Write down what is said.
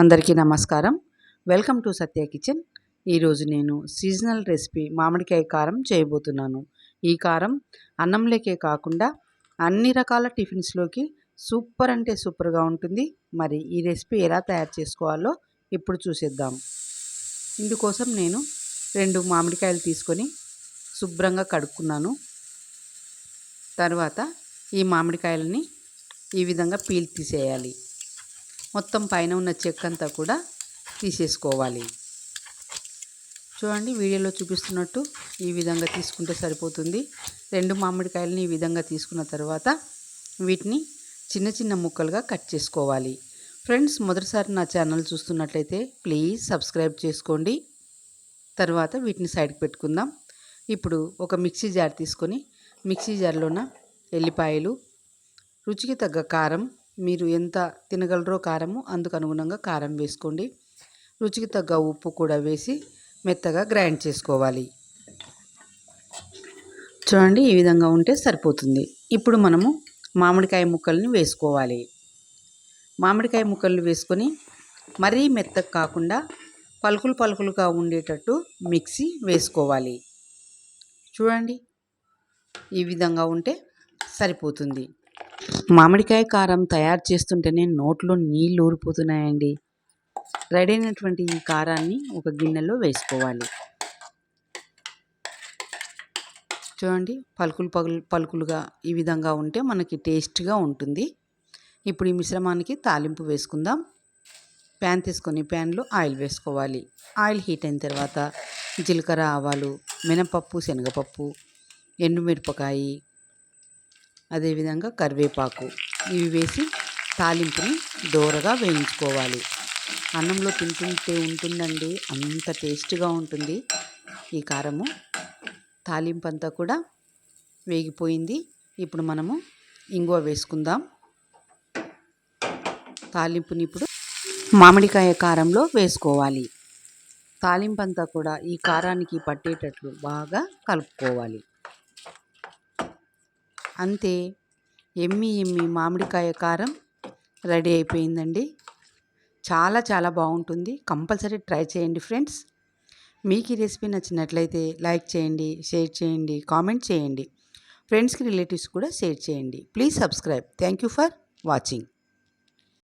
అందరికీ నమస్కారం. Welcome to Satya kitchen. ఈరోజు నేను సీజనల్ రెసిపీ మామిడికాయ కారం చేయబోతున్నాను. ఈ కారం అన్నంలోకే కాకుండా అన్ని రకాల టిఫిన్స్లోకి సూపర్ అంటే సూపర్గా ఉంటుంది. మరి ఈ రెసిపీ ఎలా తయారు చేసుకోవాలో ఇప్పుడు చూసేద్దాం. ఇందుకోసం నేను 2 మామిడికాయలు తీసుకొని శుభ్రంగా కడుక్కున్నాను. తర్వాత ఈ మామిడికాయలని ఈ విధంగా పీల్ తీసేయాలి. మొత్తం పైన ఉన్న చెక్కంతా కూడా తీసేసుకోవాలి. చూడండి, వీడియోలో చూపిస్తున్నట్టు ఈ విధంగా తీసుకుంటే సరిపోతుంది. 2 మామిడికాయలని ఈ విధంగా తీసుకున్న తర్వాత వీటిని చిన్న చిన్న ముక్కలుగా కట్ చేసుకోవాలి. ఫ్రెండ్స్, మొదటిసారి నా ఛానల్ చూస్తున్నట్లయితే ప్లీజ్ సబ్స్క్రైబ్ చేసుకోండి. తర్వాత వీటిని సైడ్కి పెట్టుకుందాం. ఇప్పుడు ఒక మిక్సీ జార్ తీసుకొని మిక్సీ జార్లోన ఎల్లిపాయలు, రుచికి తగ్గ కారం, మీరు ఎంత తినగలరో కారము అందుకు అనుగుణంగా కారం వేసుకోండి. రుచికి తగ్గ ఉప్పు కూడా వేసి మెత్తగా గ్రైండ్ చేసుకోవాలి. చూడండి, ఈ విధంగా ఉంటే సరిపోతుంది. ఇప్పుడు మనము మామిడికాయ ముక్కల్ని వేసుకోవాలి. మామిడికాయ ముక్కలు వేసుకొని మరీ మెత్తగా కాకుండా పలుకులు పలుకులుగా ఉండేటట్టు మిక్సీ వేసుకోవాలి. చూడండి, ఈ విధంగా ఉంటే సరిపోతుంది. మామిడికాయ కారం తయారు చేస్తుంటేనే నోట్లో నీళ్ళు ఊరిపోతున్నాయండి. రెడీ అయినటువంటి ఈ కారాన్ని ఒక గిన్నెలో వేసుకోవాలి. చూడండి, పలుకులుగా ఈ విధంగా ఉంటే మనకి టేస్ట్గా ఉంటుంది. ఇప్పుడు ఈ మిశ్రమానికి తాలింపు వేసుకుందాం. ప్యాన్ తీసుకొని ప్యాన్లో ఆయిల్ వేసుకోవాలి. ఆయిల్ హీట్ అయిన తర్వాత జీలకర్ర, ఆవాలు, మినపప్పు, శనగపప్పు, ఎండుమిరపకాయ, అదేవిధంగా కరివేపాకు ఇవి వేసి తాలింపుని దోరగా వేయించుకోవాలి. అన్నంలో తింటుంటే ఉంటుందండి, అంత టేస్ట్గా ఉంటుంది ఈ కారము. తాలింపు అంతా కూడా వేగిపోయింది. ఇప్పుడు మనము ఇంగువ వేసుకుందాం. తాలింపుని ఇప్పుడు మామిడికాయ కారంలో వేసుకోవాలి. తాలింపు అంతా కూడా ఈ కారానికి పట్టేటట్లు బాగా కలుపుకోవాలి. అంతే, ఎమ్మి మామిడికాయ కారం రెడీ అయిపోయిందండి. చాలా చాలా బాగుంటుంది. కంపల్సరీ ట్రై చేయండి ఫ్రెండ్స్. మీకు ఈ రెసిపీ నచ్చినట్లయితే లైక్ చేయండి, షేర్ చేయండి, కామెంట్ చేయండి. ఫ్రెండ్స్కి, రిలేటివ్స్ కూడా షేర్ చేయండి. Please subscribe. Thank you for watching.